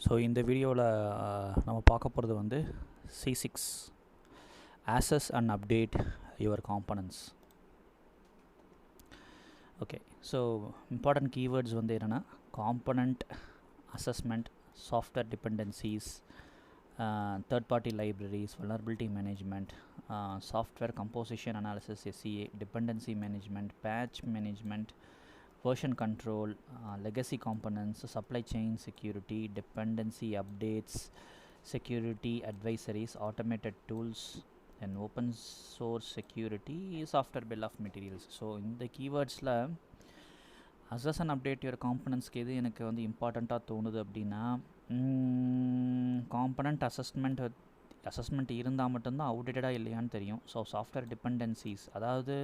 So இந்த வீடியோவில் நம்ம பார்க்க போகிறது வந்து C6 access and update your components. Okay, so important keywords வந்து என்னென்னா component assessment, software dependencies, third party libraries, vulnerability management, software composition analysis SCA, dependency management, patch management, version control, legacy components, supply chain security, dependency updates, security advisories, automated tools, and open source security, software bill of materials. So இந்த கீவேர்ட்ஸில் assess and update your componentsக்கு எது எனக்கு வந்து இம்பார்ட்டண்ட்டாக தோணுது அப்படின்னா, component assessment இருந்தால் மட்டும்தான் அவுடேட்டடாக இல்லையான்னு தெரியும். ஸோ சாஃப்ட்வேர் டிபெண்டன்சிஸ், அதாவது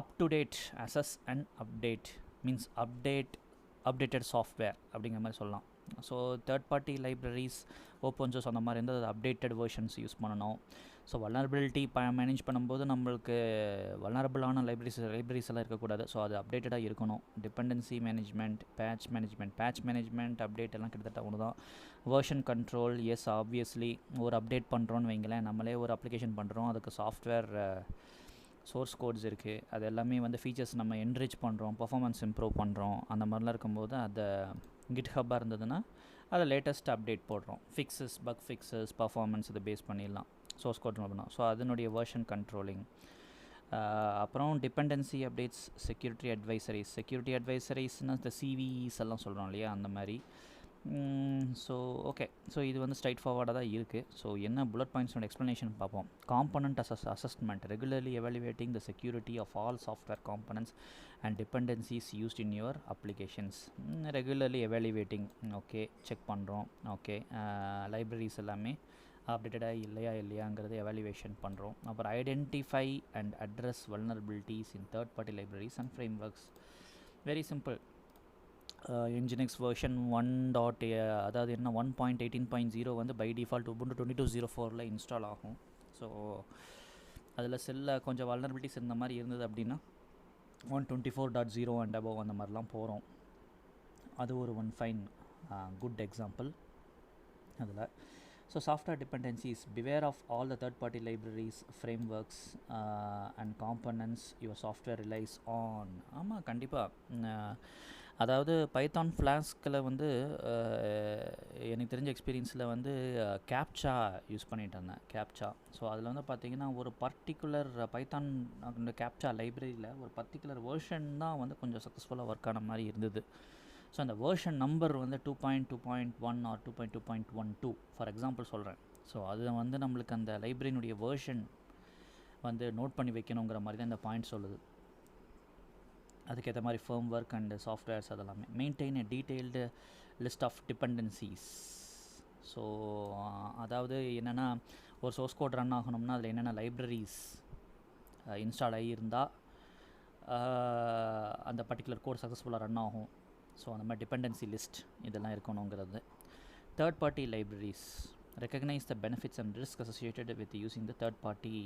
up to date assess and update means updated software அப்படிங்கிற மாதிரி சொல்லலாம். So third party libraries, open source அந்த மாதிரி இருந்தால் அது அப்டேட்டட் வெர்ஷன்ஸ் யூஸ் பண்ணணும். ஸோ வல்னரபிலிட்டி மேனேஜ் பண்ணும்போது நம்மளுக்கு வல்னரபிளான லைப்ரரிஸ் எல்லாம் இருக்கக்கூடாது. ஸோ அது அப்டேட்டடாக இருக்கணும். Dependency management, patch management update எல்லாம் கிட்டத்தட்ட ஒன்று தான். வெர்ஷன் கண்ட்ரோல், எஸ் ஆப்வியஸ்லி ஒரு அப்டேட் பண்ணுறோன்னு வைங்களேன், நம்மளே ஒரு அப்ளிகேஷன் பண்ணுறோம், அதுக்கு சாஃப்ட்வேர் சோர்ஸ் கோட்ஸ் இருக்குது, அது எல்லாமே வந்து ஃபீச்சர்ஸ் நம்ம என்ரிச் பண்ணுறோம், பர்ஃபார்மன்ஸ் இம்ப்ரூவ் பண்ணுறோம், அந்த மாதிரிலாம் இருக்கும்போது அதை கிட்ஹப்பாக இருந்ததுன்னா அதை லேட்டஸ்ட் அப்டேட் போடுறோம். பக் ஃபிக்ஸஸ், பர்ஃபார்மன்ஸ் இதை பேஸ் பண்ணிடலாம், சோர்ஸ் கோட் பண்ணோம். ஸோ அதனுடைய வெர்ஷன் கண்ட்ரோலிங். அப்புறம் டிபெண்டன்சி அப்டேட்ஸ், செக்யூரிட்டி அட்வைசரிஸ்னால் இந்த சிவிஸ் எல்லாம் சொல்கிறோம் இல்லையா, அந்த மாதிரி. ஸோ ஓகே, ஸோ இது வந்து ஸ்ட்ரைட் ஃபார்வர்டாக தான் இருக்குது. ஸோ என்ன புல்லட் பாயிண்ட்ஸோட எக்ஸ்ப்ளனேஷன் பார்ப்போம். Component assessment, regularly evaluating the security of all software components and dependencies used in your applications. Regularly evaluating, okay, check பண்ணுறோம். ஓகே, லைப்ரரிஸ் எல்லாமே அப்டேட்டடாக இல்லையாங்கிறது எவாலுவேஷன் பண்ணுறோம். அப்புறம் identify and address vulnerabilities in third party libraries and frameworks. Very simple. Nginx version 1. அதாவது என்ன 1.18.0 வந்து by default Ubuntu 22.04 install ஆகும். ஸோ அதில் செல்லில் கொஞ்சம் வல்னரபிலிட்டிஸ் இருந்த மாதிரி இருந்தது அப்படின்னா 124.0 அண்ட் அபவ் அந்த மாதிரிலாம் போகிறோம். அது ஒரு ஃபைன் குட் எக்ஸாம்பிள் அதில். So software dependencies, beware of all the third party libraries, frameworks and components your software relies on. ஆமாம், கண்டிப்பாக. அதாவது பைத்தான் ஃப்ளாஸ்கில் வந்து எனக்கு தெரிஞ்ச எக்ஸ்பீரியன்ஸில் வந்து கேப்சா யூஸ் பண்ணிகிட்டு இருந்தேன், கேப்சா. ஸோ அதில் வந்து பார்த்திங்கன்னா ஒரு பர்டிகுலர் பைத்தான் அந்த கேப்சா லைப்ரரியில் ஒரு பர்டிகுலர் வேர்ஷன் தான் வந்து கொஞ்சம் சக்ஸஸ்ஃபுல்லாக ஒர்க் ஆன மாதிரி இருந்தது. ஸோ அந்த வேர்ஷன் நம்பர் வந்து 2.2.1 ஆர் 2.2.12 ஃபார் எக்ஸாம்பிள் சொல்கிறேன். ஸோ அது வந்து நம்மளுக்கு அந்த லைப்ரரியினுடைய வேர்ஷன் வந்து நோட் பண்ணி வைக்கணுங்கிற மாதிரி தான் இந்த பாயிண்ட் சொல்லுது. அதுக்கேற்ற மாதிரி ஃபர்ம் ஒர்க் அண்ட் சாஃப்ட்வேர்ஸ் அதெல்லாமே. Maintain a detailed list of dependencies. So அதாவது என்னென்னா ஒரு சோர்ஸ் கோட் ரன் ஆகணும்னா அதில் என்னென்ன லைப்ரரிஸ் இன்ஸ்டால் ஆகியிருந்தால் அந்த பர்டிகுலர் கோட் சக்ஸஸ்ஃபுல்லாக ரன் ஆகும். ஸோ அந்த மாதிரி டிபெண்டன்சி லிஸ்ட் இதெல்லாம் இருக்கணுங்கிறது. Third party libraries, recognise the benefits and risk associated with using the third party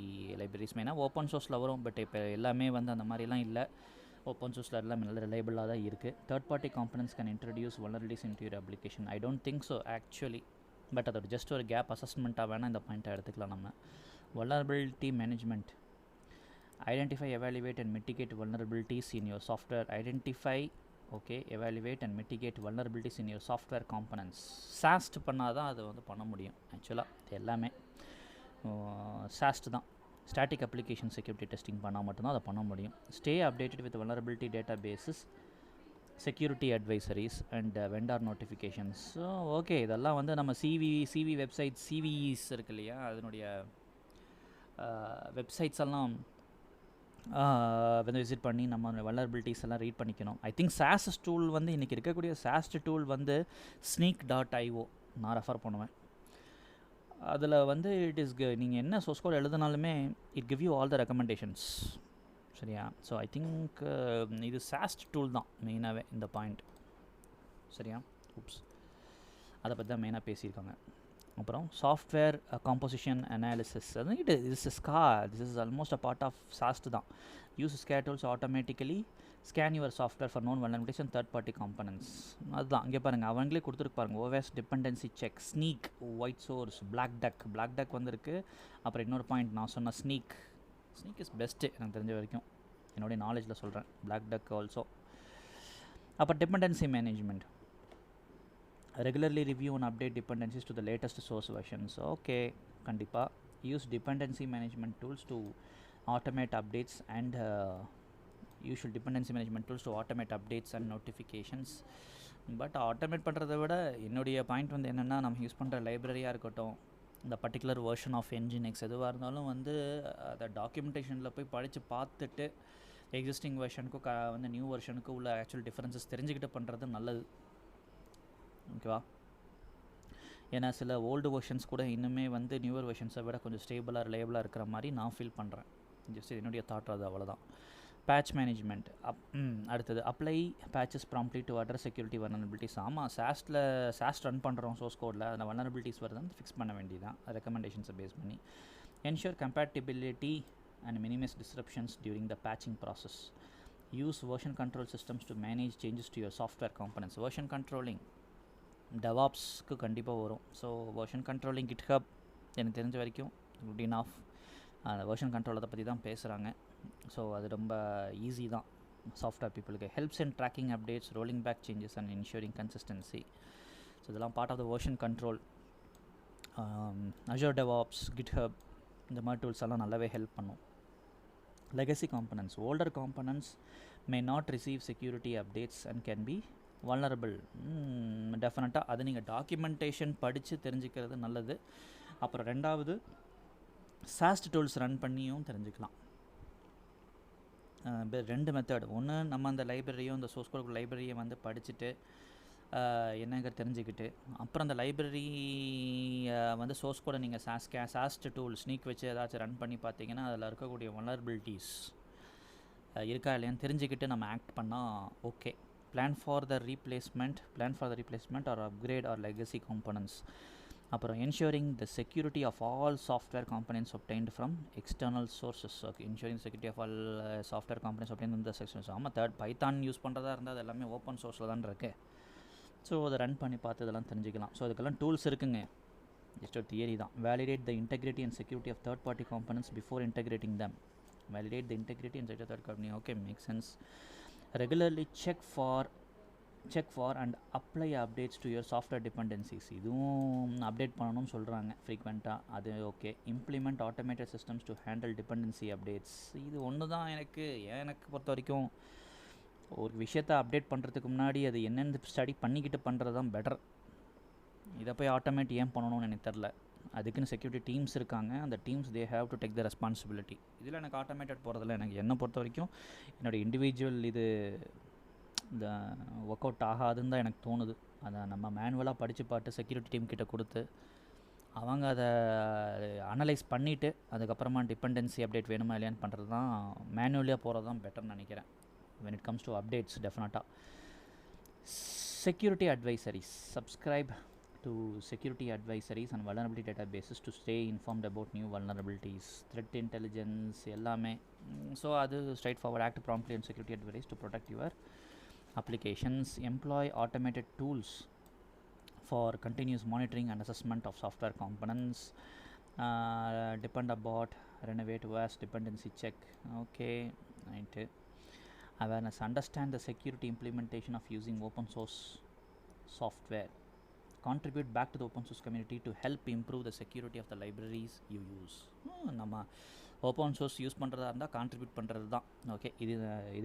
libraries. மெயினாக ஓப்பன் சோர்ஸில் வரும், பட் இப்போ எல்லாமே வந்து அந்த மாதிரிலாம் இல்லை. ஓப்பன் சோர்ஸில் எல்லாமே நல்ல ரிலையபிளாக தான் இருக்குது. Third party components can introduce vulnerabilities into your application. I don't think so actually, but அதோட ஜஸ்ட் ஒரு கேப் அசஸ்மெண்ட்டாக வேணால் இந்த பாயிண்ட்டை எடுத்துக்கலாம் நம்ம. Vulnerability management, identify, evaluate and mitigate vulnerabilities in your software. Identify, okay, evaluate and mitigate vulnerabilities in your software components. Sauced பண்ணால் தான் அது வந்து பண்ண முடியும். ஆக்சுவலாக எல்லாமே சாஸ்ட் தான். ஸ்டாட்டிக் அப்ளிகேஷன் செக்யூரிட்டி டெஸ்டிங் பண்ணால் மட்டும்தான் அதை பண்ண முடியும். Stay updated with vulnerability data bases, security advisories and vendor notifications. So okay, இதெல்லாம் வந்து நம்ம சிவி வெப்சைட், சிவிஇஸ் இருக்கு இல்லையா, அதனுடைய வெப்சைட்ஸ் எல்லாம் வந்து விசிட் பண்ணி நம்ம வல்னரபிலிட்டிஸ் எல்லாம் ரீட் பண்ணிக்கணும். ஐ திங்க் சாஸ்ட் டூல் வந்து இன்றைக்கி இருக்கக்கூடிய சாஸ்ட் டூல் வந்து sneak.io நான் ரெஃபர் பண்ணுவேன். அதில் வந்து இட் இஸ் நீங்கள் என்ன சோர்ஸ் கோட் எழுதினாலுமே it give you all the recommendations. சரியா? ஸோ ஐ திங்க் இது சாஸ்ட் டூல் தான் மெயினாகவே இந்த பாயிண்ட். சரியா? அதை பற்றி தான் மெயினாக பேசியிருக்காங்க. அப்புறம் சாஃப்ட்வேர் காம்போசிஷன் அனாலிசிஸ், அது this is almost a part of SAST தான். யூஸ் ஸ்கேர் tools automatically scan your software for known vulnerabilities and third party components. அதுதான் இங்கே பாருங்கள், அவங்களே கொடுத்துருக்கு பாருங்கள். OS dependency check, Snyk, White Source, Black Duck வந்திருக்கு. அப்புறம் இன்னொரு பாயிண்ட் நான் சொன்ன ஸ்னீக் இஸ் பெஸ்ட்டு எனக்கு தெரிஞ்ச வரைக்கும், என்னுடைய நாலேஜில் சொல்கிறேன். Black Duck also. அப்போ dependency management, regularly review and update dependencies to the latest source versions. Okay, கண்டிப்பாக use dependency management tools to automate updates and usual dependency management tools to automate updates and notifications. But automate பண்ணுறத விட என்னுடைய point வந்து என்னென்னா, நம்ம use பண்ணுற லைப்ரரியாக இருக்கட்டும், இந்த பர்டிகுலர் வெர்ஷன் ஆஃப் என்ஜினிக்ஸ் எதுவாக இருந்தாலும் வந்து அதை டாக்குமெண்டேஷனில் போய் படித்து பார்த்துட்டு எக்ஸிஸ்டிங் வெர்ஷனுக்கும் வந்து நியூ வெர்ஷனுக்கும் உள்ள ஆக்சுவல் டிஃப்ரென்சஸ் தெரிஞ்சுக்கிட்டு பண்ணுறது நல்லது. ஓகேவா? ஏன்னா சில ஓல்டு வெர்ஷன்ஸ் கூட இன்னுமே வந்து நியூவர் வெர்ஷன்ஸை விட கொஞ்சம் ஸ்டேபிளாக ரிலேபிளாக இருக்கிற மாதிரி நான் ஃபீல் பண்ணுறேன். ஜஸ்ட் என்னுடைய தாட் அது, அவ்வளோதான். Patch management. அடுத்தது apply patches promptly to address security vulnerabilities. ஆமாம், சாஸ்ட் ரன் பண்ணுறோம் சோர்ஸ் கோடில், அதில் வல்னரபிலிட்டிஸ் வருதுன்னு ஃபிக்ஸ் பண்ண வேண்டியதான் ரெக்கமெண்டேஷன்ஸை பேஸ் பண்ணி. Ensure compatibility and minimise disruptions during the patching process. Use version control systems to manage changes to your software components. Version controlling டெவாப்ஸ்க்கு கண்டிப்பாக வரும். ஸோ வெர்ஷன் கண்ட்ரோலிங் GitHub எனக்கு தெரிஞ்ச வரைக்கும் குட் இனஃப். அந்த வெர்ஷன் கண்ட்ரோல் அதை பற்றி தான் பேசுகிறாங்க. ஸோ அது ரொம்ப ஈஸி தான் சாஃப்ட்வேர் பீப்புளுக்கு. Helps in tracking updates, rolling back changes and ensuring consistency. So இதெல்லாம் part of the version control. Azure DevOps, GitHub இந்த மாதிரி டூல்ஸ் எல்லாம் நல்லாவே ஹெல்ப் பண்ணும். Legacy components. Older components may not receive security updates and can be vulnerable. டெஃபினட்டாக அது நீங்கள் documentation படித்து தெரிஞ்சுக்கிறது நல்லது. அப்புறம் ரெண்டாவது, சாஸ்ட் டூல்ஸ் ரன் பண்ணியும் தெரிஞ்சுக்கலாம். ரெண்டு மெத்தட். ஒன்று, நம்ம அந்த லைப்ரரியும் இந்த சோர்ஸ் கோட் லைப்ரரியை வந்து படிச்சுட்டு என்னங்க தெரிஞ்சுக்கிட்டு, அப்புறம் அந்த லைப்ரரி வந்து சோர்ஸ் கோடை நீங்கள் சாஸ்ட் டூல் ஸ்னீக் வச்சு ஏதாச்சும் ரன் பண்ணி பார்த்தீங்கன்னா அதில் இருக்கக்கூடிய வல்னரபிலிட்டிஸ் இருக்கா இல்லையான்னு தெரிஞ்சுக்கிட்டு நம்ம ஆக்ட் பண்ணால் okay. Plan for the replacement or upgrade or legacy components. அப்புறம் ensuring the security of all software components obtained from external sources. Okay, ensuring security of all software components obtained from the sections. ஆமாம், Python use பண்ணுறதா இருந்தால் அது எல்லாமே open சோர்ஸில் தான் இருக்குது. So அதை run பண்ணி பார்த்து இதெல்லாம் தெரிஞ்சுக்கலாம். ஸோ அதுக்கெல்லாம் டூல்ஸ் இருக்குங்க. ஜஸ்ட் ஒரு தியரி தான். Validate the integrity and security of third party components before integrating them. Validate the integrity and security of third party. Okay, makes sense. Regularly check for and apply updates to your software dependencies. இதுவும் update பண்ணணும்னு சொல்கிறாங்க ஃப்ரீக்வெண்ட்டாக. அது okay. Implement automated systems to handle dependency updates. இது ஒன்று தான் எனக்கு பொறுத்த வரைக்கும் ஒரு விஷயத்தை அப்டேட் பண்ணுறதுக்கு முன்னாடி அது என்னென்னு ஸ்டடி பண்ணிக்கிட்டு பண்ணுறது தான் பெட்டர். இதை போய் ஆட்டோமேட் ஏன் பண்ணணும்னு எனக்கு தெரில. அதுக்குன்னு செக்யூரிட்டி டீம்ஸ் இருக்காங்க. அந்த teams they have to take the responsibility. இதில் எனக்கு ஆட்டோமேட்டட் போகிறதில்ல. எனக்கு என்னை பொறுத்த வரைக்கும் என்னோடய இண்டிவிஜுவல் இது இந்த ஒர்க் அவுட் ஆகாதுன்னு தான் எனக்கு தோணுது. அதை நம்ம மேனுவலாக படித்து பார்த்து செக்யூரிட்டி டீம் கிட்ட கொடுத்து அவங்க அதை அனலைஸ் பண்ணிவிட்டு அதுக்கப்புறமா டிபெண்டன்சி அப்டேட் வேணுமா இல்லையான்னு பண்ணுறது தான், மேனுவலியாக போகிறது தான் பெட்டர்னு நினைக்கிறேன். when it comes to updates. Definitely. Security advisories. Subscribe to security advisories and vulnerability databases to stay informed about new vulnerabilities, threat intelligence ellame. So adu straightforward. Act promptly on security advisories to protect your applications. Employ automated tools for continuous monitoring and assessment of software components. Depend about renovate OS dependency check. Okay, right. Awareness. Understand the security implementation of using open source software. Contribute back to the open source community to help improve the security of the libraries you use. நம்ம open source use பண்ணுறதா இருந்தால் contribute பண்ணுறது தான். Okay, இது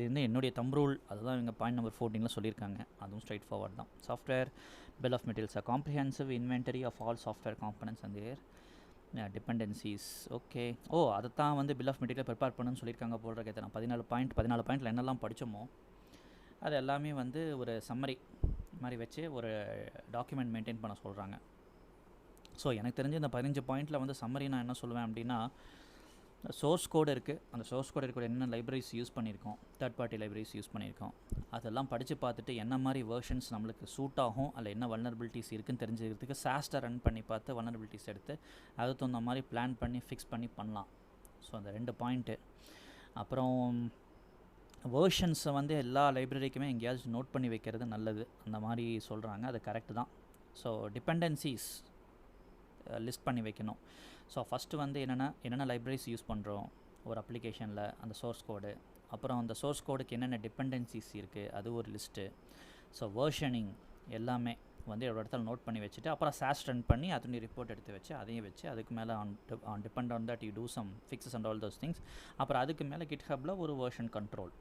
வந்து என்னுடைய தம் rule. அதுதான் இவங்க பாயிண்ட் நம்பர் 14 சொல்லியிருக்காங்க. அதுவும் ஸ்ட்ரைட் ஃபார்வர்ட் தான். Software bill of materials. A comprehensive inventory of all software components and their dependencies. Okay, அதை தான் வந்து பில் ஆஃப் மெட்டீரியல் ப்ரிப்பேர் பண்ணுன்னு சொல்லியிருக்காங்க போல் இருக்கேன். நான் 14 பாயிண்டில் என்னெல்லாம் படித்தோமோ அது எல்லாமே வந்து ஒரு சம்மரி மாதிரி வச்சு ஒரு டாக்குமெண்ட் மெயின்டைன் பண்ண சொல்கிறாங்க. ஸோ எனக்கு தெரிஞ்சு இந்த 15 பாயிண்டில் வந்து சம்மரி நான் என்ன சொல்லுவேன் அப்படின்னா, சோர்ஸ் கோடு இருக்குது. அந்த சோர்ஸ் கோடு இருக்கிற என்ன லைப்ரரிஸ் யூஸ் பண்ணியிருக்கோம், தேர்ட் பார்ட்டி லைப்ரரிஸ் யூஸ் பண்ணியிருக்கோம், அதெல்லாம் படித்து பார்த்துட்டு என்ன மாதிரி வேர்ஷன்ஸ் நம்மளுக்கு சூட் ஆகும், அதில் என்ன வல்னரபிலிட்டிஸ் இருக்குதுன்னு தெரிஞ்சுக்கிறதுக்கு சாஸ்ட்டை ரன் பண்ணி பார்த்து வல்னரபிலிட்டிஸ் எடுத்து அதுக்கு தகுந்த மாதிரி பிளான் பண்ணி ஃபிக்ஸ் பண்ணி பண்ணலாம். ஸோ அந்த 2 பாயிண்ட்டு. அப்புறம் வேர்ஷன்ஸை வந்து எல்லா லைப்ரரிக்குமே எங்கேயாவது நோட் பண்ணி வைக்கிறது நல்லது அந்த மாதிரி சொல்கிறாங்க. அது கரெக்டு தான். ஸோ டிபெண்டன்சிஸ் லிஸ்ட் பண்ணி வைக்கணும். ஸோ ஃபஸ்ட்டு வந்து என்னென்ன லைப்ரரிஸ் யூஸ் பண்ணுறோம் ஒரு அப்ளிகேஷனில், அந்த சோர்ஸ் கோடு, அப்புறம் அந்த சோர்ஸ் கோடுக்கு என்னென்ன டிபெண்டன்சிஸ் இருக்குது அது ஒரு லிஸ்ட்டு. ஸோ வேர்ஷனிங் எல்லாமே வந்து ஒரு இடத்துல நோட் பண்ணி வச்சுட்டு அப்புறம் சாஸ் ரன் பண்ணி அதனுடைய ரிப்போர்ட் எடுத்து வச்சு அதையும் வச்சு அதுக்கு மேலே on depend on that you do some fixes and all those things. அப்புறம் அதுக்கு மேலே GitHubல ஒரு வேர்ஷன் கண்ட்ரோல்.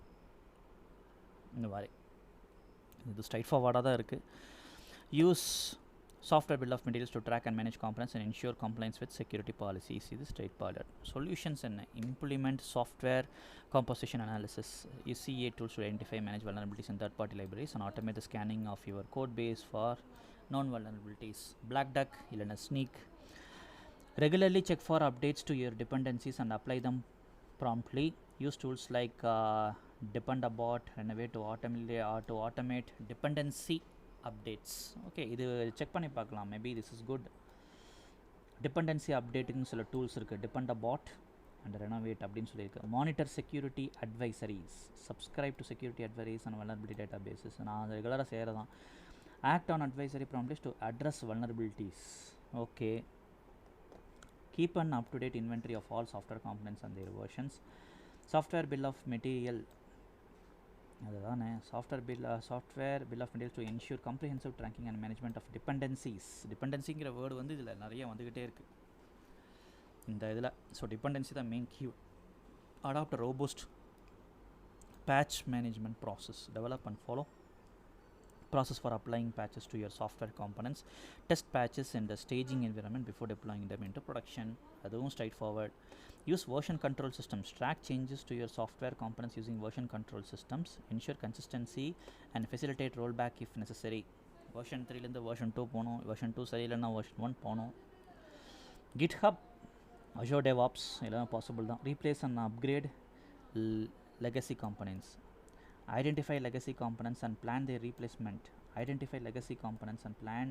இந்த மாதிரி இது ஸ்ட்ரைட் ஃபார்வர்டாக தான் இருக்குது. Use software bill of materials to track and manage components and ensure compliance with security policies. இது straight forward. Solutions என்ன? Implement software composition analysis. Use CA tools to identify, manage vulnerabilities in third-party libraries and automate the scanning of your code base for known vulnerabilities. Black Duck இல்லைன்னா Sneak. Regularly check for updates to your dependencies and apply them promptly. Use tools like Dependabot, Renovate to automate dependency updates. Okay, இது check பண்ணி பார்க்கலாம். Maybe this is good. Dependency அப்டேட்டுன்னு சில tools இருக்குது. Dependabot and Renovate அப்படின்னு சொல்லியிருக்கு. Monitor security advisories. Subscribe to security advisories and vulnerability databases. நான் அது ரெகுலராக செய்கிறதான். Act on advisory prompts to address vulnerabilities. Okay. Keep an up to date inventory of all software components and their versions. Software bill of material. அதுதானே software bill of materials to ensure comprehensive tracking and management of dependencies. டிபெண்டன்சிங்கிற word வந்து இதில் நிறைய வந்துக்கிட்டே இருக்குது இந்த இதில். So dependency தான் main key. Adopt robust patch management process. Develop and follow process for applying patches to your software components. Test patches in the staging environment before deploying them into production. அதுவும் straightforward. Use version control systems. Track changes to your software components using version control systems. Ensure consistency and facilitate rollback if necessary. version 3 லேருந்து version 2 போகணும். version 2 சரியில்லைன்னா version 1 போகணும். GitHub, Azure DevOps எல்லாம் possible தான். Replace and upgrade legacy components. Identify legacy components and plan their replacement. Identify legacy components and plan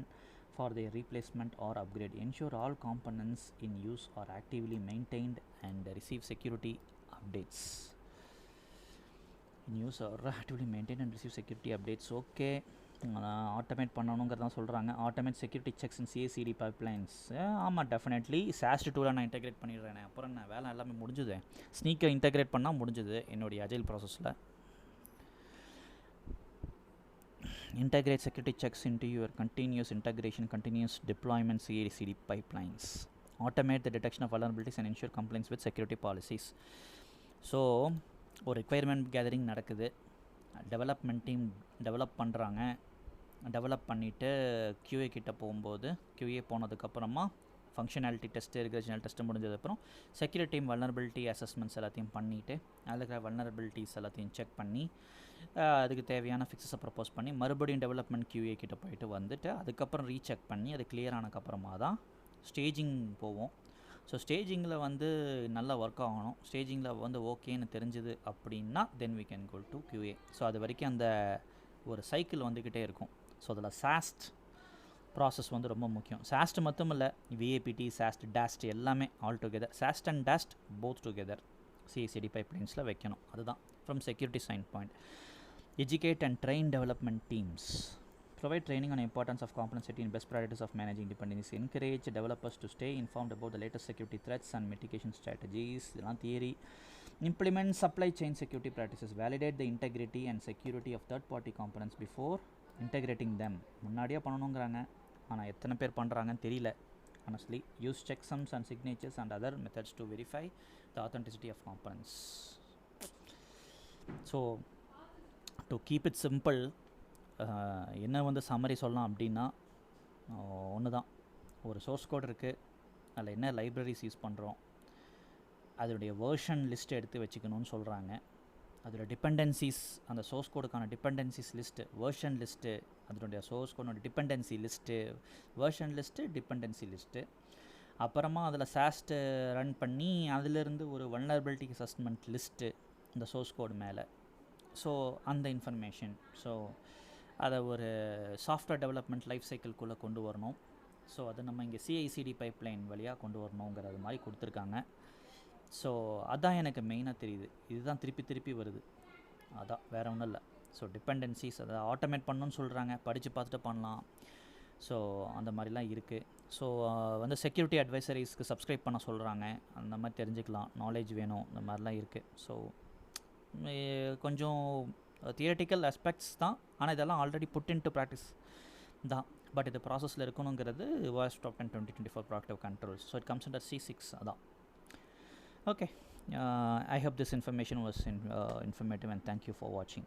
for their replacement or upgrade. Ensure all components in use are actively maintained and receive security updates. In use are actively maintained and receive security updates. Okay. Automate பண்ணணுங்கிறதான் சொல்கிறாங்க. Automate security checks in CI/CD pipelines. ஆமாம், definitely SAST டூலை நான் integrate பண்ணிடுறேன். அப்புறம் நான் வேலை எல்லாமே முடிஞ்சுது. ஸ்னீக்கை இன்டெகிரேட் பண்ணால் முடிஞ்சுது என்னுடைய அஜைல் ப்ராசஸில். Integrate security checks into your continuous integration, continuous deployment CI/CD pipelines. Automate the detection of vulnerabilities and ensure compliance with security policies. So, ஒரு requirement gathering நடக்குது. டெவலப்மெண்ட் டீம் டெவலப் பண்ணுறாங்க. டெவலப் பண்ணிவிட்டு QA கிட்ட போகும்போது, QA போனதுக்கப்புறமா functionality test, ரிகரேஷனல் test முடிஞ்சதுக்கப்புறம் security team vulnerability assessments எல்லாத்தையும் பண்ணிவிட்டு அதில் இருக்கிற வல்னரபிலிட்டிஸ் எல்லாத்தையும் செக் பண்ணி அதுக்கு தேவையான ஃபிக்ஸஸை ப்ரப்போஸ் பண்ணி மறுபடியும் டெவலப்மெண்ட் QA கிட்ட போயிட்டு வந்துட்டு அதுக்கப்புறம் ரீசெக் பண்ணி அது கிளியர் ஆனதுக்கப்புறமா தான் ஸ்டேஜிங் போவோம். ஸோ ஸ்டேஜிங்கில் வந்து நல்லா ஒர்க் ஆகணும். ஸ்டேஜிங்கில் வந்து ஓகேன்னு தெரிஞ்சுது அப்படின்னா தென் we can go to QA. So அது வரைக்கும் அந்த ஒரு சைக்கிள் வந்துக்கிட்டே இருக்கும். ஸோ அதில் சாஸ்ட் ப்ராசஸ் வந்து ரொம்ப முக்கியம். சாஸ்ட் மட்டும் இல்லை, VAPT, சாஸ்ட், டாஸ்ட் எல்லாமே all together. Sauced and tossed both together CI/CD பைப்லைன்ஸில் வைக்கணும். அதுதான் from security stand point. Educate and train development teams. Provide training on the importance of component setting and best practices of managing dependencies. Encourage developers to stay informed about the latest security threats and mitigation strategies. Theory. Implement supply chain security practices. Validate the integrity and security of third-party components before integrating them. முன்னாடியே பண்ணணுங்கிறாங்க, ஆனால் எத்தனை பேர் பண்ணுறாங்கன்னு தெரியல. Honestly, use checksums and signatures and other methods to verify the authenticity of components. So, to keep it simple, என்ன வந்து summary சொல்லலாம் அப்படின்னா ஒன்று தான். ஒரு சோர்ஸ் கோட் இருக்குது, அதில் என்ன லைப்ரரிஸ் யூஸ் பண்ணுறோம், அதனுடைய வேர்ஷன் லிஸ்ட்டு எடுத்து வச்சுக்கணும்னு சொல்கிறாங்க. அதோட டிபெண்டன்சிஸ், அந்த சோர்ஸ் கோடுக்கான டிபெண்டன்சிஸ் லிஸ்ட்டு, வேர்ஷன் லிஸ்ட்டு, அதனுடைய சோர்ஸ் கோடோட dependency list, version list, dependency list. அப்புறமா அதில் சாஸ்ட்டு ரன் பண்ணி அதிலிருந்து ஒரு வல்னரபிலிட்டி அசஸ்மெண்ட் லிஸ்ட்டு இந்த சோர்ஸ் கோடு மேலே. ஸோ அந்த இன்ஃபர்மேஷன், ஸோ அதை ஒரு சாஃப்ட்வேர் டெவலப்மெண்ட் லைஃப் சைக்கிள்குள்ளே கொண்டு வரணும். ஸோ அதை நம்ம இங்கே CI/CD பைப்லைன் வழியாக கொண்டு வரணுங்கிறது மாதிரி கொடுத்துருக்காங்க. ஸோ அதான் எனக்கு மெயினாக தெரியுது. இதுதான் திருப்பி திருப்பி வருது. அதான் வேறு ஒன்றும் இல்லை. ஸோ டிபெண்டன்சிஸ் அதை ஆட்டோமேட் பண்ணணும்னு சொல்கிறாங்க, படித்து பார்த்துட்டு பண்ணலாம். ஸோ அந்த மாதிரிலாம் இருக்குது. ஸோ வந்து செக்யூரிட்டி அட்வைசரிஸ்க்கு சப்ஸ்கிரைப் பண்ண சொல்கிறாங்க, அந்த மாதிரி தெரிஞ்சுக்கலாம், நாலேஜ் வேணும், இந்த மாதிரிலாம் இருக்குது. ஸோ கொஞ்சம் தியரட்டிக்கல் அஸ்பெக்ட்ஸ் தான், ஆனால் இதெல்லாம் already put in to practice தான். பட் இது ப்ராசஸில் இருக்கணுங்கிறது வாய்ஸ் top 10 2024 proactive controls. So it comes under C6 அதான். Okay, I hope this information was informative and thank you for watching.